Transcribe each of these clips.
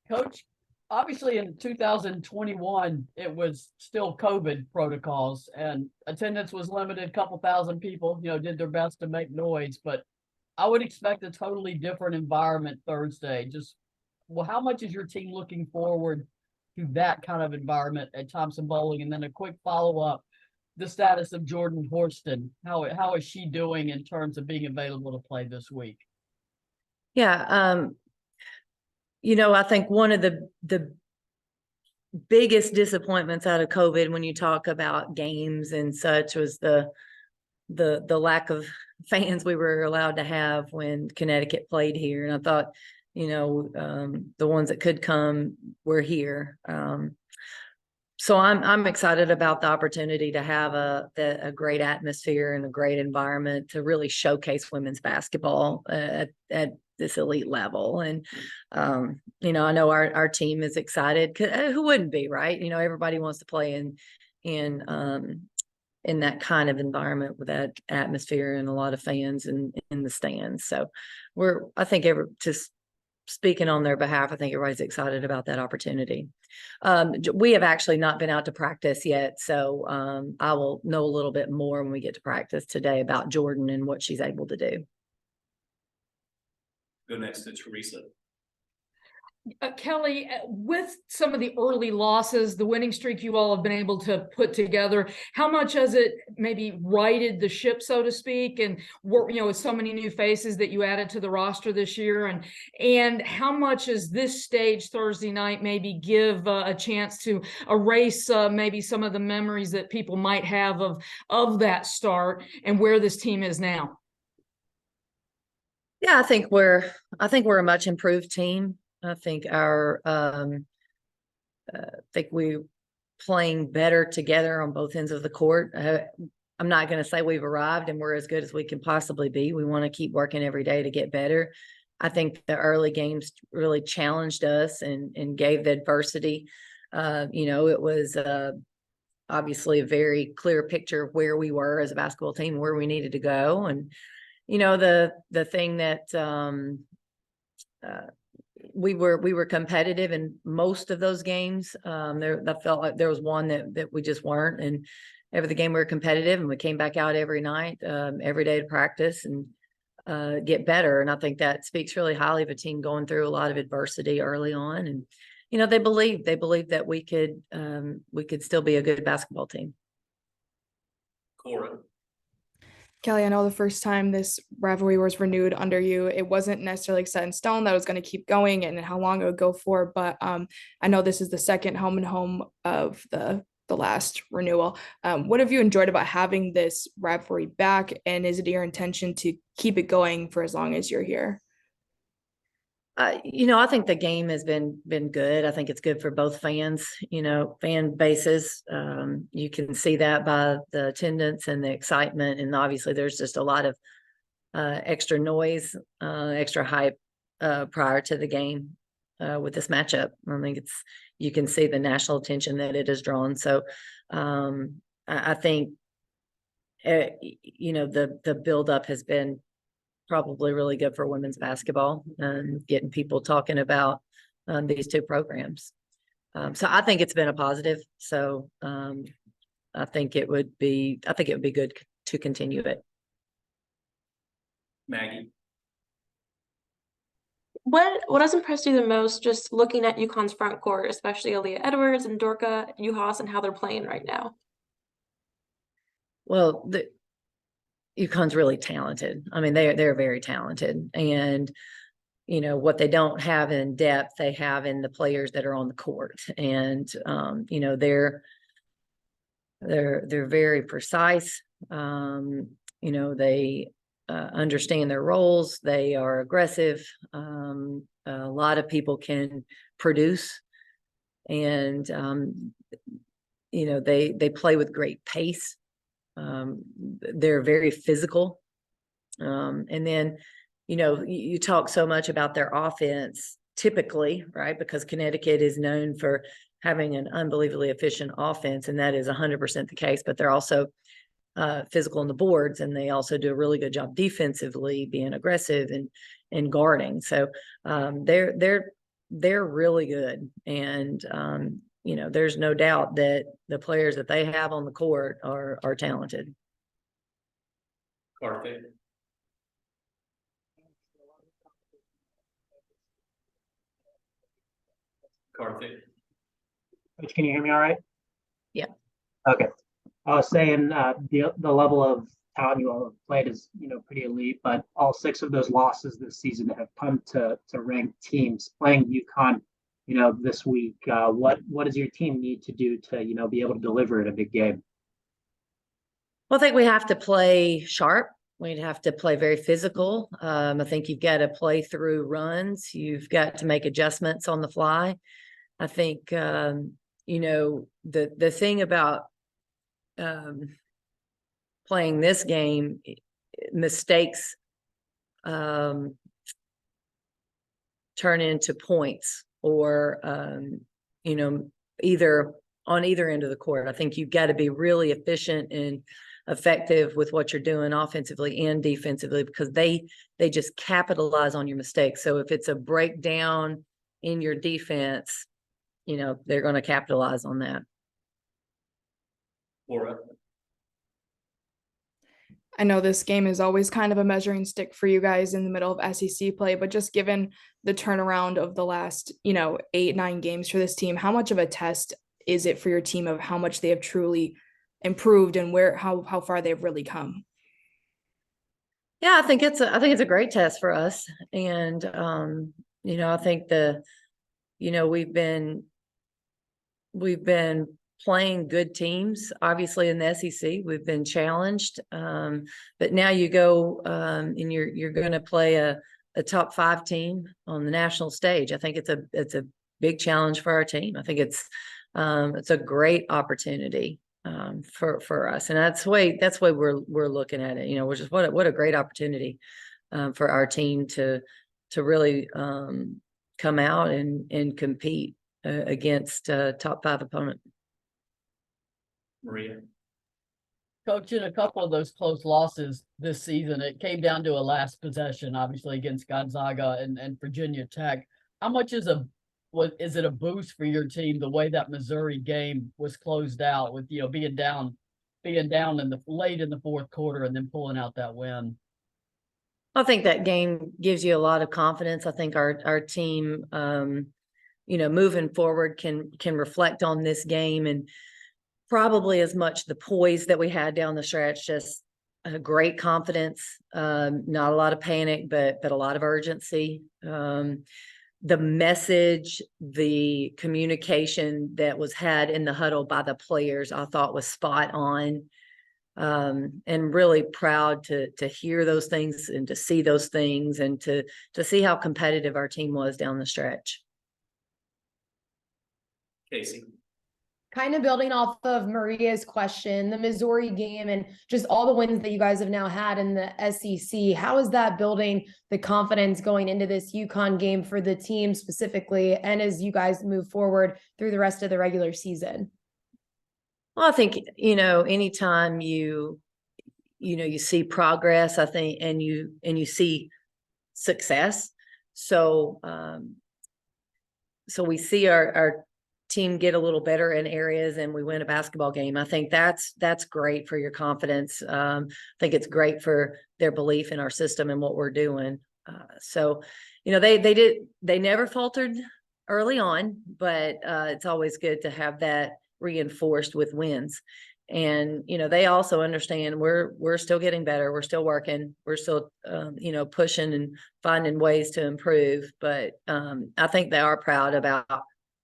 Coach, obviously in 2021, it was still COVID protocols and attendance was limited. A couple thousand people, did their best to make noise, but I would expect a totally different environment Thursday. Well, how much is your team looking forward to that kind of environment at Thompson-Boling? And then a quick follow-up, the status of Jordan Horston. How is she doing in terms of being available to play this week? Yeah, I think one of the biggest disappointments out of COVID when you talk about games and such was the lack of fans we were allowed to have when Connecticut played here. And I thought, the ones that could come were here. So I'm excited about the opportunity to have a great atmosphere and a great environment to really showcase women's basketball at this elite level. And, I know our team is excited. Who wouldn't be, right? Everybody wants to play in that kind of environment with that atmosphere and a lot of fans in the stands. So I think just speaking on their behalf, I think everybody's excited about that opportunity. We have actually not been out to practice yet. So I will know a little bit more when we get to practice today about Jordan and what she's able to do. Go next to Teresa. Kellie, with some of the early losses, the winning streak you all have been able to put together, how much has it maybe righted the ship, so to speak, and with so many new faces that you added to the roster this year, and how much is this stage Thursday night maybe give a chance to erase maybe some of the memories that people might have of that start and where this team is now? Yeah, I think we're a much improved team. I think we playing better together on both ends of the court. I'm not going to say we've arrived and we're as good as we can possibly be. We want to keep working every day to get better. I think the early games really challenged us and gave the adversity. It was obviously a very clear picture of where we were as a basketball team, where we needed to go. And, the thing that we were competitive in most of those games. I felt like there was one that we just weren't, and every game we were competitive, and we came back out every night, every day to practice and get better. And I think that speaks really highly of a team going through a lot of adversity early on, and they believe that we could still be a good basketball team. Cora. Kellie, I know the first time this rivalry was renewed under you, it wasn't necessarily set in stone that it was going to keep going and how long it would go for, but I know this is the second home and home of the last renewal. What have you enjoyed about having this rivalry back, and is it your intention to keep it going for as long as you're here? I think the game has been good. I think it's good for both fans, fan bases. You can see that by the attendance and the excitement. And obviously there's just a lot of extra noise, extra hype prior to the game with this matchup. I think you can see the national attention that it has drawn. So I think, the buildup has been probably really good for women's basketball and getting people talking about these two programs. So I think it's been a positive. So I think it would be good to continue it. Maggie. What has impressed you the most just looking at UConn's front court, especially Aaliyah Edwards and Dorka Juhas and how they're playing right now? Well, UConn's really talented. I mean, they're very talented, and what they don't have in depth, they have in the players that are on the court, and they're very precise. They understand their roles. They are aggressive. A lot of people can produce, and they play with great pace. They're very physical. And then, you talk so much about their offense typically, right? Because Connecticut is known for having an unbelievably efficient offense, and that is 100% the case, but they're also physical on the boards, and they also do a really good job defensively being aggressive and guarding. So they're they're really good. And, there's no doubt that the players that they have on the court are talented. Carthy. Carthy. Coach, can you hear me all right? Yeah. Okay. I was saying the level of talent you all have played is pretty elite, but all 6 of those losses this season have come to ranked teams. Playing UConn, this week, what does your team need to do to be able to deliver in a big game? Well, I think we have to play sharp. We'd have to play very physical. I think you've got to play through runs. You've got to make adjustments on the fly. I think, the thing about playing this game, mistakes turn into points or, either on either end of the court. I think you've got to be really efficient and effective with what you're doing offensively and defensively, because they just capitalize on your mistakes. So if it's a breakdown in your defense, they're going to capitalize on that. Laura. I know this game is always kind of a measuring stick for you guys in the middle of SEC play, but just given the turnaround of the last, 8-9 games for this team, how much of a test is it for your team of how much they have truly improved and how far they've really come? Yeah, I think it's a great test for us. And, I think we've been playing good teams, obviously in the SEC. We've been challenged, but now you go and you're going to play a top 5 team on the national stage. I think it's a big challenge for our team. I think it's a great opportunity for us, and that's the way we're looking at it. Which is what a great opportunity for our team to really come out and compete against a top 5 opponent. Maria. Coach, in a couple of those close losses this season, it came down to a last possession, obviously against Gonzaga and Virginia Tech. How much is it a boost for your team the way that Missouri game was closed out with being down late in the fourth quarter and then pulling out that win? I think that game gives you a lot of confidence. I think our team, moving forward can reflect on this game, and probably as much the poise that we had down the stretch, just a great confidence, not a lot of panic, but a lot of urgency. The message, the communication that was had in the huddle by the players, I thought was spot on. And really proud to hear those things and to see those things and to see how competitive our team was down the stretch. Casey. Kind of building off of Maria's question, the Missouri game and just all the wins that you guys have now had in the SEC, how is that building the confidence going into this UConn game for the team specifically, and as you guys move forward through the rest of the regular season? Well, I think, anytime you see progress, I think, and you see success. So we see our team get a little better in areas and we win a basketball game. I think that's great for your confidence. I think it's great for their belief in our system and what we're doing. They never faltered early on, but it's always good to have that reinforced with wins. And they also understand we're still getting better, we're still working, we're still pushing and finding ways to improve, but I think they are proud about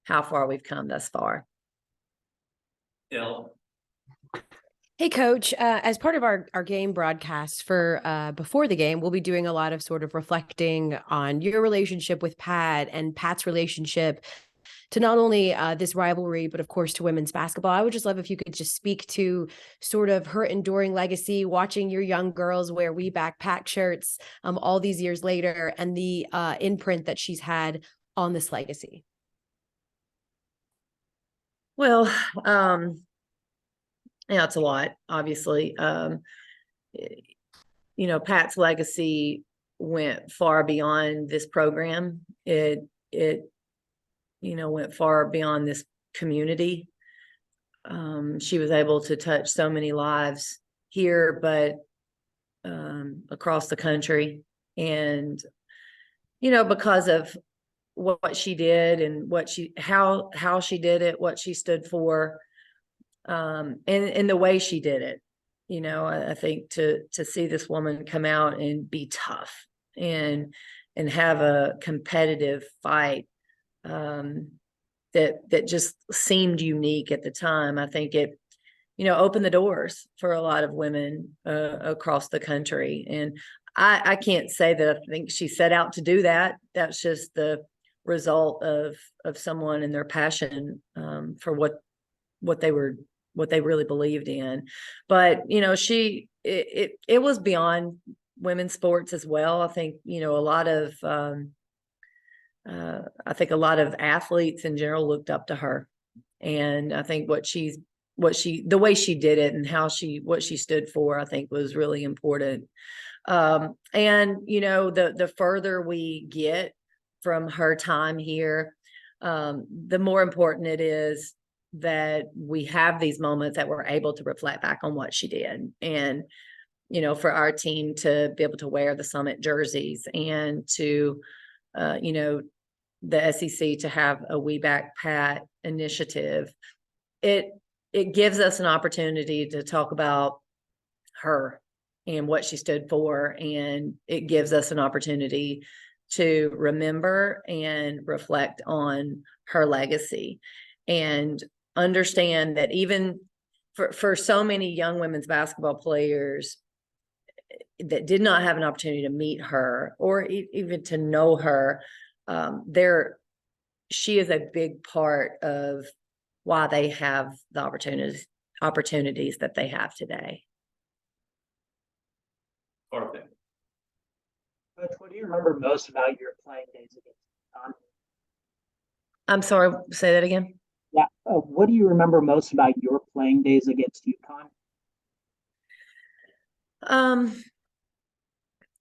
how far we've come thus far. Bill. Hey, Coach, as part of our game broadcast for before the game, we'll be doing a lot of sort of reflecting on your relationship with Pat and Pat's relationship to not only this rivalry, but of course to women's basketball. I would just love if you could just speak to sort of her enduring legacy, watching your young girls wear We Back Pat shirts all these years later, and the imprint that she's had on this legacy. Well, it's a lot, obviously. Pat's legacy went far beyond this program. It went far beyond this community. She was able to touch so many lives here, but across the country. And, because of what she did and how she did it, what she stood for, and the way she did it. I think to see this woman come out and be tough and have a competitive fight, that just seemed unique at the time. I think it, opened the doors for a lot of women across the country. And I can't say that I think she set out to do that. That's just the result of someone and their passion for what they really believed in. But it was beyond women's sports as well. I think a lot of a lot of athletes in general looked up to her, and I think the way she did it and what she stood for, I think was really important. And the further we get from her time here, the more important it is that we have these moments that we're able to reflect back on what she did. And, for our team to be able to wear the Summitt jerseys and to, the SEC to have a We Back Pat initiative, it gives us an opportunity to talk about her and what she stood for. And it gives us an opportunity to remember and reflect on her legacy and understand that even for so many young women's basketball players that did not have an opportunity to meet her or even to know her, she is a big part of why they have the opportunities that they have today. Perfect. Coach, what do you remember most about your playing days against UConn? I'm sorry, say that again. Yeah. What do you remember most about your playing days against UConn?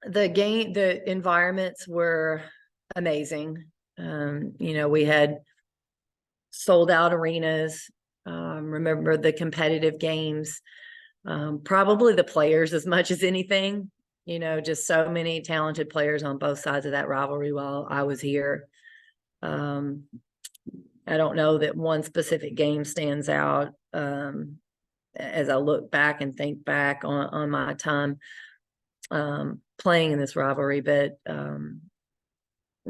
The environments were amazing. We had sold out arenas. Remember the competitive games, probably the players as much as anything, just so many talented players on both sides of that rivalry while I was here. I don't know that one specific game stands out as I look back and think back on my time playing in this rivalry, but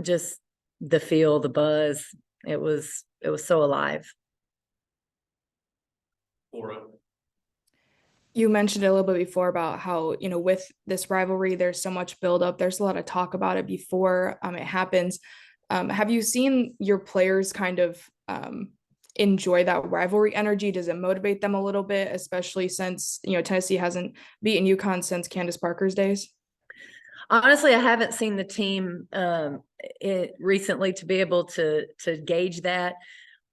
just the feel, the buzz, it was so alive. You mentioned a little bit before about how, with this rivalry, there's so much buildup. There's a lot of talk about it before it happens. Have you seen your players kind of enjoy that rivalry energy? Does it motivate them a little bit, especially since, Tennessee hasn't beaten UConn since Candace Parker's days? Honestly, I haven't seen the team recently to be able to gauge that.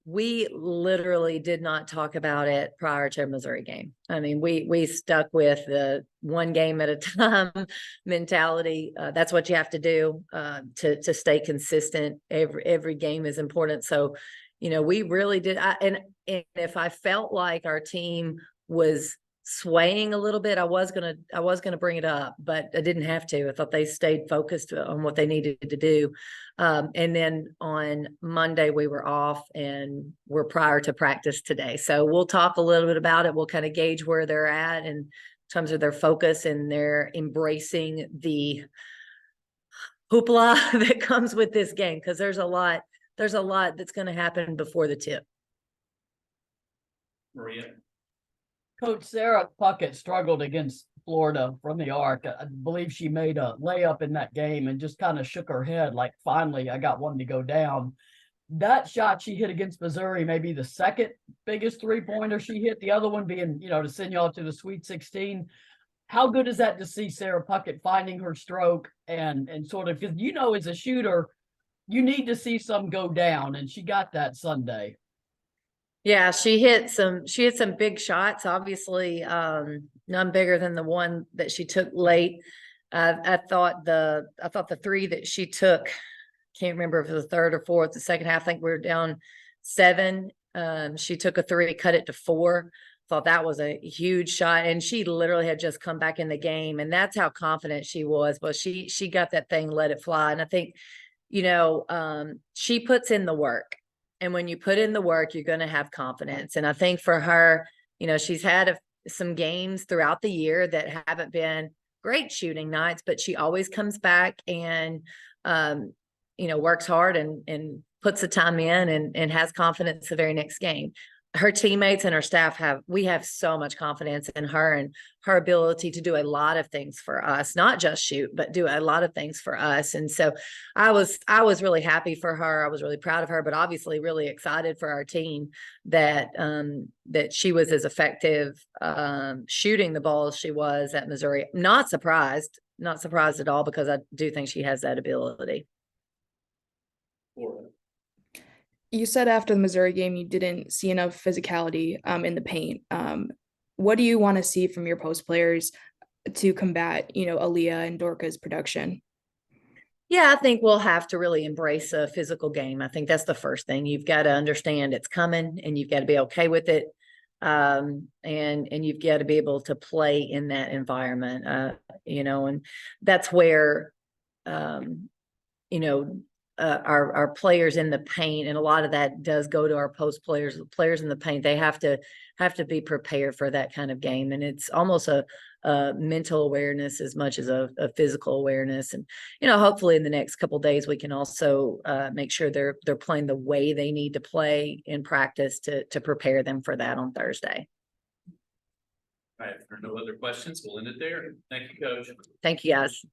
We literally did not talk about it prior to a Missouri game. I mean, we stuck with the one game at a time mentality. That's what you have to do to stay consistent. Every game is important. So, we really did. And if I felt like our team was swaying a little bit, I was gonna bring it up, but I didn't have to. I thought they stayed focused on what they needed to do. And then on Monday we were off and we're prior to practice today. So we'll talk a little bit about it. We'll kind of gauge where they're at in terms of their focus and their embracing the hoopla that comes with this game, because there's a lot that's going to happen before the tip. Maria. Coach Sarah Puckett struggled against Florida from the arc. I believe she made a layup in that game and just kind of shook her head like, finally, I got one to go down. That shot she hit against Missouri may be the second biggest three-pointer she hit, the other one being, to send y'all to the Sweet 16. How good is that to see Sarah Puckett finding her stroke and sort of, because as a shooter, you need to see some go down, and she got that Sunday. Yeah, she hit some big shots, obviously, none bigger than the one that she took late. I thought the three that she took can't remember if it was the third or fourth, the second half, I think we were down 7. She took a 3, cut it to 4. Thought that was a huge shot. And she literally had just come back in the game. And that's how confident she was. But she got that thing, let it fly. And I think, she puts in the work. And when you put in the work, you're going to have confidence. And I think for her, she's had some games throughout the year that haven't been great shooting nights, but she always comes back and, works hard and puts the time in and has confidence the very next game. Her teammates and her staff we have so much confidence in her and her ability to do a lot of things for us, not just shoot, but do a lot of things for us. And so I was really happy for her. I was really proud of her, but obviously really excited for our team that she was as effective shooting the ball as she was at Missouri. Not surprised at all, because I do think she has that ability. You said after the Missouri game, you didn't see enough physicality in the paint. What do you want to see from your post players to combat, Aaliyah and Dorka's production? Yeah, I think we'll have to really embrace a physical game. I think that's the first thing. You've got to understand it's coming and you've got to be okay with it. And you've got to be able to play in that environment, and that's where, our players in the paint, and a lot of that does go to our post players in the paint. They have to be prepared for that kind of game. And it's almost a mental awareness as much as a physical awareness. And, hopefully in the next couple of days, we can also make sure they're playing the way they need to play in practice to prepare them for that on Thursday. All right, if there are no other questions, we'll end it there. Thank you, Coach. Thank you, guys.